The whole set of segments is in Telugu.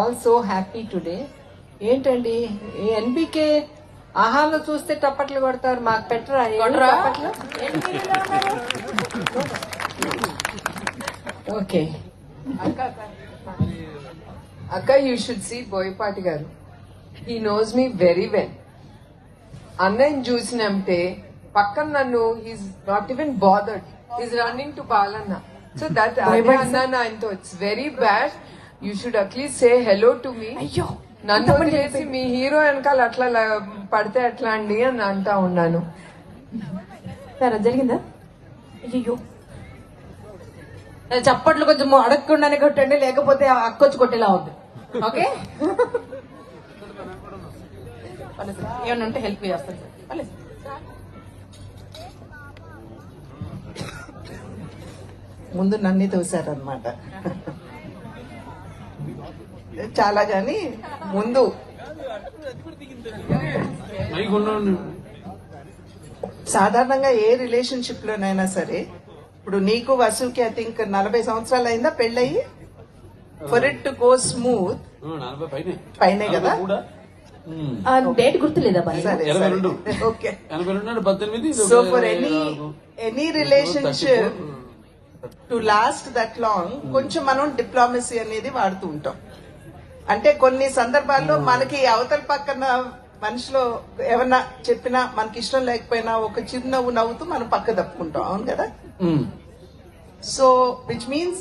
All so happy today. ఏంటండి ఎన్బికే ఆహాలో చూస్తే టప్పట్లు కొడతారు, మాకు పెట్టరా టప్పట్లు? ఓకే అక్క, you should see Boyapati garu. He knows me very well. అన్నయ్యని చూసినంటే పక్కన నన్ను he's not even bothered, he's running to Balanna. So that అన్నాను ఆయనతో, it's very bad. You should at least say hello to me. అయ్యో, నన్ను వదిలేసి మీ హీరో వెనకాల అట్లా పడితే ఎట్లా అండి అని అంటా ఉన్నాను. సరే జరిగిందా? అయ్యో, చప్పట్లు కొంచెం అడగకుండానే కొట్టండి, లేకపోతే అక్కొచ్చి కొట్టేలా ఉంది. ఓకే, ఏమన్నా ఉంటే హెల్ప్ చేస్తాను సార్. ముందు నన్ను తోసారనమాట చాలా, గాని ముందు సాధారణంగా ఏ రిలేషన్షిప్ లోనైనా సరే, ఇప్పుడు నీకు వసుకి ఐ థింక్ 40 సంవత్సరాలు అయిందా పెళ్ళయి? For it to go smooth పైనే కదా? డేట్ గుర్తులేదా? Okay. So for any relationship to last that long కొంచెం మనం డిప్లొమసీ అనేది వాడుతూ ఉంటాం. అంటే కొన్ని సందర్భాల్లో మనకి అవతల పక్కన మనిషిలో ఏమన్నా చెప్పినా మనకి ఇష్టం లేకపోయినా ఒక చిరునవ్వు నవ్వుతూ మనం పక్క తప్పుకుంటాం. అవును కదా? సో విచ్ మీన్స్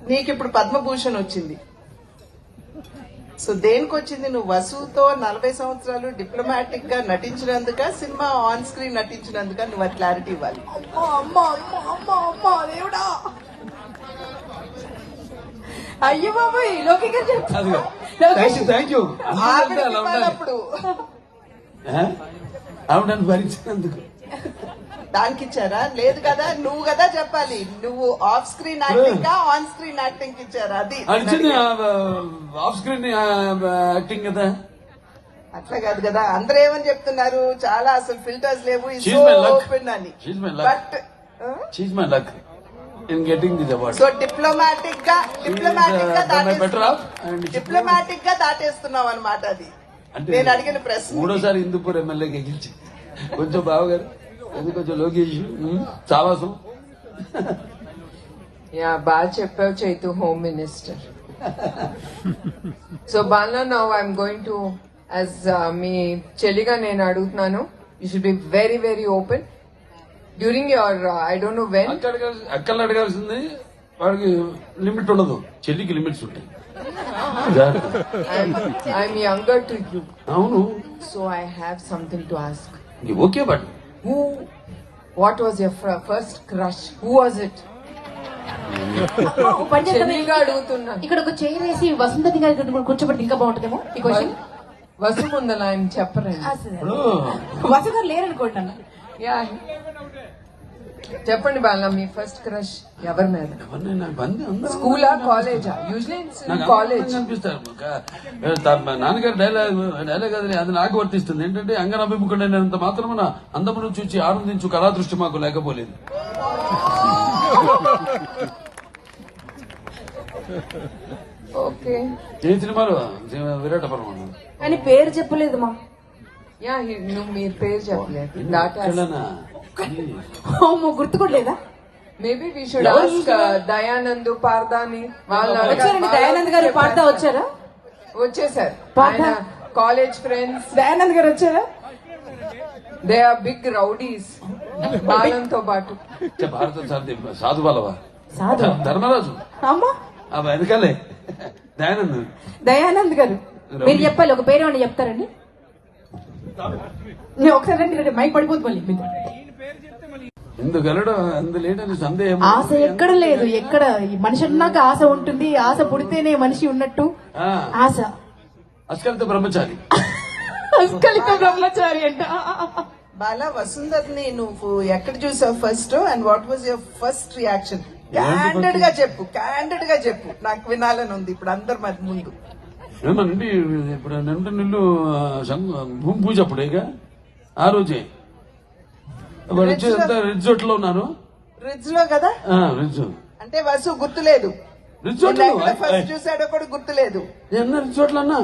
నీకు ఇప్పుడు పద్మభూషణ్ వచ్చింది. సో దేనికి వచ్చింది? నువ్వు వసుతో 40 సంవత్సరాలు డిప్లొమాటిక్ గా నటించినందుక, సినిమా ఆన్ స్క్రీన్ నటించినందుక? నువ్వు అది క్లారిటీ ఇవ్వాలి. అయ్యో బాబాయ్, లోకి గారు అప్పుడు ఆవిడని భరించినందుకు దానికి ఇచ్చారా? లేదు కదా, నువ్వు కదా చెప్పాలి. నువ్వు ఆఫ్ స్క్రీన్ యాక్టింగ్ గా ఆన్ స్క్రీన్ యాక్టింగ్ ఇచ్చారా? అది ఆఫ్ స్క్రీన్ యాక్టింగ్ కదా. అట్లా కాదు కదా, అందరూ ఏమని చెప్తున్నారు, చాలా అసలు ఫిల్టర్స్ లేవు ఓపెన్ అని. బట్ సో డిప్లొమాటిక్ గా దాటేస్తున్నావు అనమాట. అది నేను అడిగిన ప్రశ్న. మూడోసారి హిందూపూర్ ఎమ్మెల్యేకి గెలిచి కొంచెం బావగారు, కొంచెం లోకేష్ సావాసం. యా, బాగా చెప్పావు Chaitu, home minister. So Bala, now I'm going to as మీ చెల్లిగా నేను అడుగుతున్నాను, you should be very very open during your I don't know when. అక్కలు అడగాల్సింది, వాడికి లిమిట్ ఉండదు, చెల్లికి లిమిట్స్ ఉంటాయి. I'm younger to you. అవును. So I have something to ask. Okay, but what was your first crush? Who was it? చెల్లిగా అడుగుతున్నా. ఇక్కడ ఒక చైర్ వేసి వసుంధతి గారి కూర్చోబెట్టి ఇంకా బాగుంటుందేమో ఈ క్వశ్చన్. వసు ముందల ఆయన చెప్పరండి. వసు గారు లేరనుకోండి అన్న. యా, చెప్పండి బాల, మీ ఫస్ట్ క్రష్ ఎవరి మీద? స్కూలా, కాలేజా? యూజువల్లీ కాలేజ్ అనిపిస్తారు. నాన్నగారు డైలాగ్ అది నాకు వర్తిస్తుంది. ఏంటంటే అంగనాభిముఖుడైనంత మాత్రమున అందమును చూచి ఆనందించు కళా దృష్టి మాకు లేకపోలేదు. ఓకే. ఏ సినిమాలో విరాట పర్వం కానీ పేరు చెప్పలేదు మా. యా, నువ్వు మీరు పేరు చెప్పలేదు. గుర్తు కూడా లేదా? Maybe we should ask Dayanand, పార్దాని. వచ్చారండి దయానంద్ గారు, పార్దా వచ్చారా? వచ్చేసారు, కాలేజ్ ఫ్రెండ్స్. దయానంద్ గారు వచ్చారా? దే ఆర్ బిగ్ రౌడీస్ బాలంతో పాటు. సాధు బాలవా, ధర్మరాజు అమ్మా వెనకాలే దయానంద్ గారు. మీరు చెప్పాలి, ఒక పేరు ఏమన్నా చెప్తారండి? నేను ఒకసారి రండి, మైక్ పడిపోతుంది మళ్ళీ మీకు. ఎందుకు వెళ్ళడం అందులేటని సందేహం. ఆశ ఎక్కడ లేదు, ఎక్కడ మనిషి అన్నాక ఆశ ఉంటుంది. ఆశ పుడితేనే మనిషి ఉన్నట్టు. ఆశ అస్కలిత బ్రహ్మచారి. అస్కలిత బ్రహ్మచారి అంట. బాలా, వసుంధర్ని నువ్వు ఎక్కడ చూసావు first, and what was your first reaction? Candied గా చెప్పు, నాకు వినాలని ఉంది ఇప్పుడు అందరి ముందు. ఏమనండి, ఇప్పుడు నిండు భూమి పూజ అప్పుడే ఆ రోజే రిజోర్ట్ లో ఉన్నాను. రిజ్ లో కదా? రిజ్ అంటే వసు గుర్తులేదు. రిచోట్లు ఫస్ట్ చూసాడో కూడా గుర్తులేదు. ఎన్న రిచోట్లు అన్నా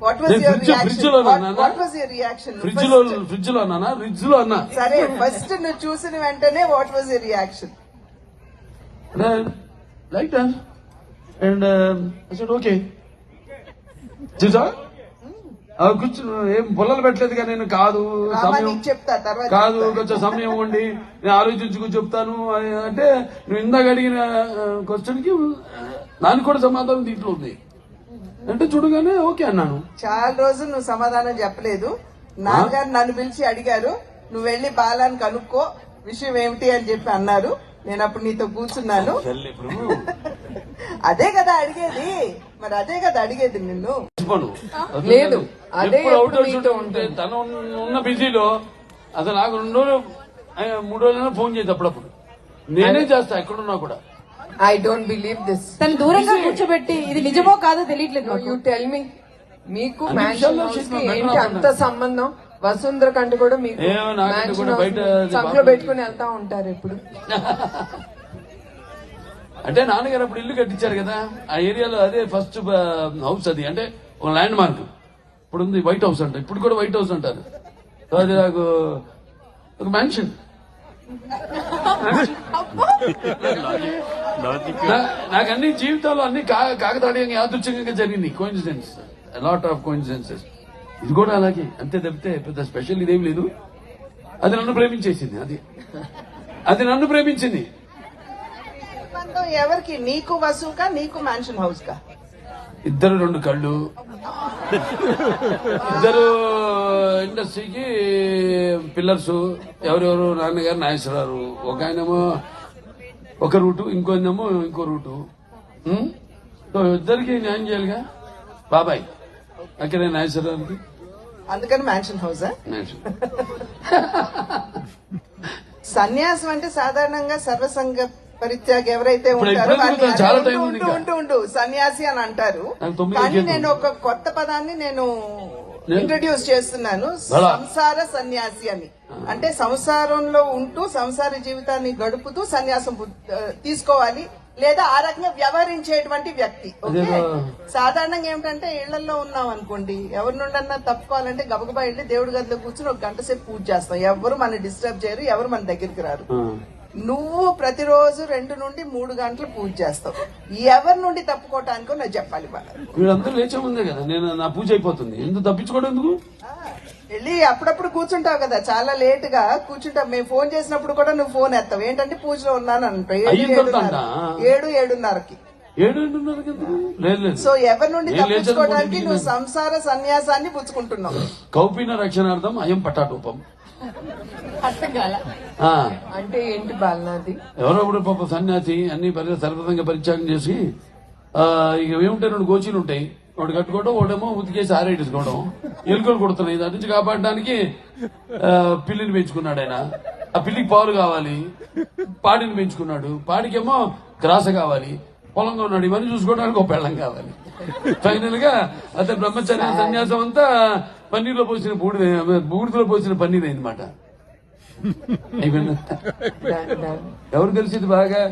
వాట్ వాజ్ యువర్ ఫ్రిడ్జ్ లో reaction? What was your reaction? Fridge లో అన్నా రిడ్జ్ లో అన్నా. సరే ఫస్ట్ నువ్వు చూసిన వెంటనే what was your reaction? Like and okay చూసా కూర్చుని ఏం పొల్లలు పెట్టలేదు కానీ నేను కాదు సమయం నీకు చెప్తా తర్వాత కాదు కొంచెం సమయం ఉండి నేను ఆలోచించుకుని చెప్తాను అంటే నువ్వు ఇందాక అడిగిన క్వశ్చన్ కి దానికి కూడా సమాధానం దీంట్లో ఉంది అంటే చూడగానే ఓకే అన్నాను. చాలా రోజులు నువ్వు సమాధానం చెప్పలేదు. నాన్నగారు నన్ను పిలిచి అడిగారు, నువ్వు వెళ్ళి బాలాన్ని కనుక్కో విషయం ఏమిటి అని చెప్పి అన్నారు. నేను అప్పుడు నీతో కూర్చున్నాను. అదే కదా అడిగేది, మరి అదే కదా అడిగేది నిన్ను. లేదు అదే ఎప్పుడు అవుట్ అవుట్ ఉంటే తను ఉన్న బిజీలో అసలు నాకు 2 రోజులు 3 రోజులైనా ఫోన్ చేసి అప్పుడప్పుడు నేనే చేస్తా ఎక్కడున్నా కూడా. I don't believe this. తను దూరంగా కూర్చోబెట్టి ఇది నిజమో కాదో తెలియట్లేదు. యూ టెల్ మీ, మీకు అన్ని మ్యాన్షన్ విషయాల్లో హౌస్ కి చేసిన ఏంటి అంత సంబంధం? వసుంధర కంటే కూడా మీకు ఏమో నాకంటే కూడా బయట సంఖ్యలో పెట్టుకుని వెళ్తా ఉంటారు ఎప్పుడు. అంటే నాన్నగారు అప్పుడు ఇల్లు కట్టించారు కదా ఆ ఏరియాలో, అదే ఫస్ట్ హౌస్ అది, అంటే ఒక ల్యాండ్ మార్క్. ఇప్పుడు ఉంది వైట్ హౌస్ అంట, ఇప్పుడు కూడా వైట్ హౌస్ అంటారు. సో అది నాకు ఒక మ్యాన్షన్. నాకు అన్ని జీవితాలు అన్ని కాకతాళీయంగా యాదృచ్ఛికంగా జరిగింది. Coincidence, lot of coincidences. ఇది కూడా అలాగే, అంతే తప్పితే పెద్ద స్పెషల్ ఇదేం లేదు. అది నన్ను ప్రేమించేసింది, అది నన్ను ప్రేమించింది. ఎవరికి? నీకు వసుకా, నీకు మ్యాన్షన్ హౌస్ కా? ఇద్దరు 2 కళ్ళు, ఇద్దరు ఇండస్ట్రీకి పిల్లర్స్. ఎవరెవరు? నాన్నగారు నాగేశ్వరరావు, ఒక ఆయనేమో ఒక రూటు, ఇంకోనేమో ఇంకో రూటు. సో ఇద్దరికి న్యాయం చేయాలిగా. బాబాయ్ అక్కడే నాగేశ్వరరావుకి, అందుకని మ్యాన్షన్ హౌసా? నాగేశ్వర సన్యాసం అంటే సాధారణంగా సర్వసంగ పరిత్యాగ ఎవరైతే ఇప్పుడు ఉంటారో ఇప్పుడు వాళ్ళని చాలా ఉండు, టైం ఉంది ఉండు, ఉండు, ఉండు, సన్యాసి అని అంటారు. నాకు 9 కానీ కేకులు. నేను ఒక కొత్త పదాన్ని ఇంట్రడ్యూస్ చేస్తున్నాను, బలా. సంసార సన్యాసి అని. అంటే సంసారంలో ఉంటూ సంసార జీవితాన్ని గడుపుతూ సన్యాసం తీసుకోవాలి, లేదా ఆ రకంగా వ్యవహరించేటువంటి వ్యక్తి. ఓకే, సాధారణంగా ఏమిటంటే ఇళ్లలో ఉన్నాం అనుకోండి, ఎవరి నుండన్నా తప్పుకోవాలంటే గబగబా వెళ్ళి దేవుడి గదిలో కూర్చుని 1 గంట సేపు పూజ చేస్తాం. ఎవరు మన డిస్టర్బ్ చేయరు, ఎవరు మన దగ్గరికి రారు. నువ్వు ప్రతిరోజు 2 నుండి 3 గంటలు పూజ చేస్తావు. ఎవరి నుండి తప్పుకోవటానికో నాకు చెప్పాలి. వీళ్ళందరూ లేచే ముందే కదా నేను నా పూజ అయిపోతుంది. ఎందుకు తప్పించుకోవడం ఎందుకు? వెళ్ళి అప్పుడప్పుడు కూర్చుంటావు కదా, చాలా లేట్ గా కూర్చుంటావు. మేము ఫోన్ చేసినప్పుడు కూడా నువ్వు ఫోన్ ఎత్తావు. ఏంటంటే పూజలో ఉన్నాను అంటావు. 7:30కి. 7:30 లేదు. సో ఎవరి నుండి తప్పించుకోవడానికి నువ్వు సంసార సన్యాసాన్ని పుచ్చుకుంటున్నావు. కౌపీన రక్షణార్థం అయం పటాటోపం. అంటే ఏంటి బాలనాది? ఎవరో పాప సన్యాసి అన్ని సర్వతంగా పరిత్యాగం చేసి ఇక ఏముంటాయి 2 గోచీలు ఉంటాయి, ఒకటి కట్టుకోవడం, ఒకటేమో ఉతికేసి ఆరేసుకోవడం. ఎలుకలు కొడుతున్నాయి, దాని నుంచి కాపాడడానికి పిల్లిని పెంచుకున్నాడు ఆయన. ఆ పిల్లికి పాలు కావాలి, పాడిని పెంచుకున్నాడు. పాడికేమో గ్రాస కావాలి, పొలంగా ఉన్నాడు. ఇవన్నీ చూసుకోవడానికి ఒక పెళ్ళం కావాలి. ఫైనల్ గా అతని బ్రహ్మచర్య సన్యాసం అంతా పన్నీర్లో పోసిన బూడిదలో పోసిన పన్నీర్ అయిందన్నమాట. ఎవరు తెలిసింది బాగా?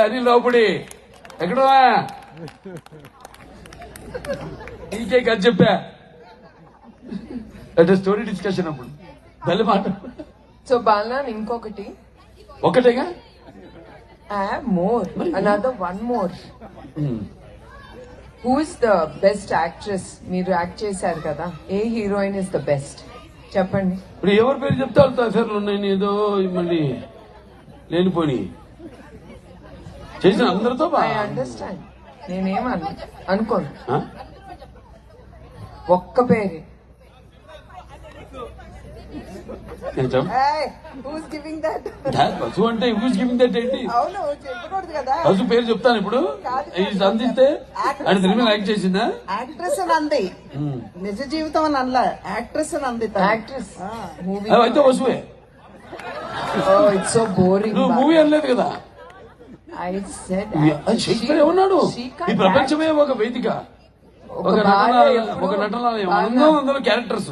అనిల్ లోపడి ఎక్కడవా నీకే కథ చెప్పా అంటే స్టోరీ డిస్కషన్ అప్పుడు తల్లి మాట. సో బాలనా ఇంకొకటి ఒకటేగా more another 1 more. Who is the best actress? మీరు యాక్ట్ చేశారు కదా, ఏ హీరోయిన్ ఇస్ ద బెస్ట్ చెప్పండి. ఇప్పుడు ఎవరి పేరు చెప్తే వాళ్ళతో అఫేర్లు ఉన్నాయి. ఏదో మళ్ళీ లేనిపోని చేసిన అందరితో ఐ అండర్స్టాండ్, నేనేం అనుకోను. ఒక్క పేరు పశు అంటే గివింగ్ దట్ ఏంటి? అవును, చెప్పకూడదు కదా. పశు పేరు చెప్తాను ఇప్పుడు. అందిస్తే ఆయన సినిమా యాక్ట్ చేసిందా? యాక్ట్రెస్ అని అంది, నిజ జీవితం అని అనలా, యాక్ట్రెస్ అని అంది. యాక్ట్రెస్ అయితే వసువే. It's so boring. నువ్వు మూవీ అనలేదు కదా. షేక్స్పియర్ ఏమన్నాడు? ఈ ప్రపంచమే ఒక వేదిక, ఒక నటనాలయం, అందులో క్యారెక్టర్స్.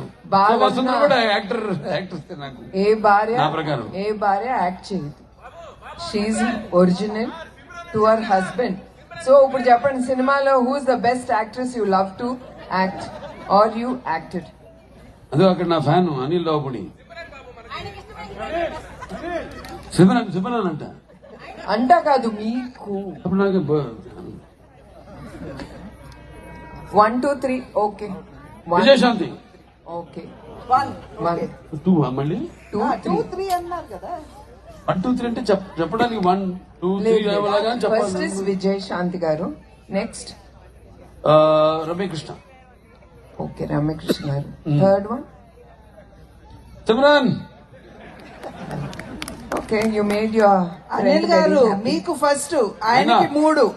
వసుంధర కూడా యాక్ట్రెస్ నాకు ఏ భార్య నా ప్రకారం ఏ భార్య యాక్ట్ చేయదు. She original to her husband. So ఇప్పుడు చెప్పండి, సినిమాలో who's the best actress you love to act or you acted? అదే అక్కడ నా ఫ్యాన్ అనిల్ రావుపూడి. సిమరన్ అంట. అంటా కాదు మీకు. అప్పుడు నాకు 1 2 3 ఓకే. విజయశాంతి. ఓకే, 1 1 2 మళ్ళీ 2 2 3. 3 అన్నారు కదా. 1 2 3 అంటే చెప్పడానికి 1 2 3 అలాగా ఫస్ట్ ఇస్ చెప్పాలి. విజయ్ శాంతి గారు, నెక్స్ట్ రమ్యకృష్ణ. ఓకే రమ్యకృష్ణ గారు, third one Simran. Okay. You made your Anil గారు మీకు ఫస్ట్, ఆయనకి 3.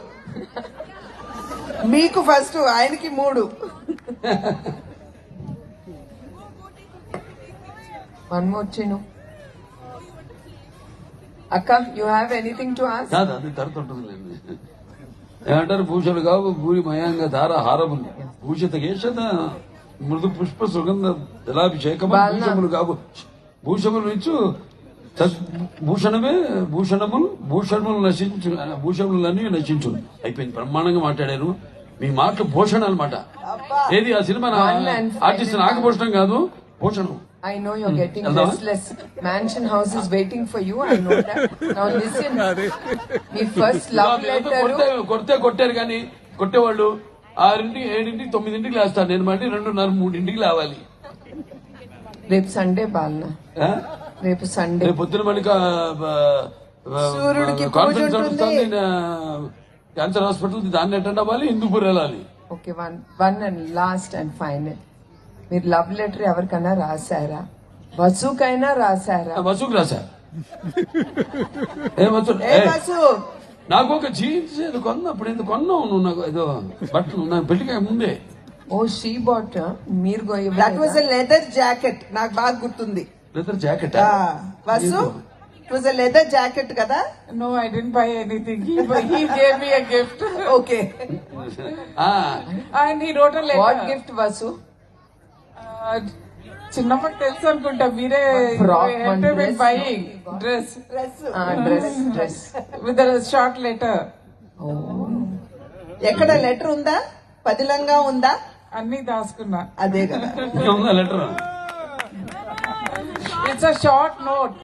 మీకు ఫస్ట్, ఆయనకి 3. One more చిను. అక్క, you have anything to ask? కాదు అది తరుతుంటుంది. ఏమంటారు, భూషలు కావు భూరి మయాంగ ధార హారములు భూషిత కేశత మృదు పుష్ప సుగంధ జలాభిషేకము బాలన. భూషములు కావు భూషములు ఇచ్చు భూషణమే భూషణములు నశించు భూషములన్నీ నశించు. అయిపోయింది, బ్రహ్మాండంగా మాట్లాడారు. మీ మాటలు భూషణ అనమాట. ఏది ఆ cinema One and artist Nagabhushanam కాదు, Bhushanam. I know you're getting Hello? restless. Mansion house is waiting for you. I know that. Now listen. Me first love letter కొట్టారు కానీ కొట్టేవాళ్ళు 6 7 9 లేస్తారు. నేను మళ్ళీ 2:30 3 లేవాలి. రేపు సండే బాలన, ఆ? రేపు సండే. రేపు పొద్దున మళ్ళీ సూర్యుడికి పూజ కాన్ఫరెన్స్ ఉంటుంది. నడుస్తుంది క్యాన్సర్ హాస్పిటల్, దాన్ని అటెండ్ అవ్వాలి, హిందూపూర్ వెళ్ళాలి. Okay, one and last and final. మీరు లవ్ లెటర్ ఎవరికైనా రాశారా? వసుకైనా రాశారా? వసుకు రాశా. ఏ వసు ఏ బస్సు నాకు ఒక జీన్స్ ఏదో కొన్నా, అప్పుడు ఎందుకు కొన్నావు నువ్వు? నాకు ఏదో బట్టలు నాకు పెళ్లికి ముందే. Oh she bought. మీరు that was a leather jacket, నాకు బాగా గుర్తుంది. Leather jacket. బస్సు it was a leather jacket కదా. No, I didn't buy anything. He gave me a gift. Okay, And he wrote a letter. What gift Vasu? చిన్నప్పటి తెలుసు అనుకుంటా, మీరే Frock, one dress, buying dress dress. With short letter. ఎక్కడ లెటర్ ఉందా? పదిలంగా ఉందా? అన్ని దాచుకున్నా. అదే కదా. Letter. It's a short note.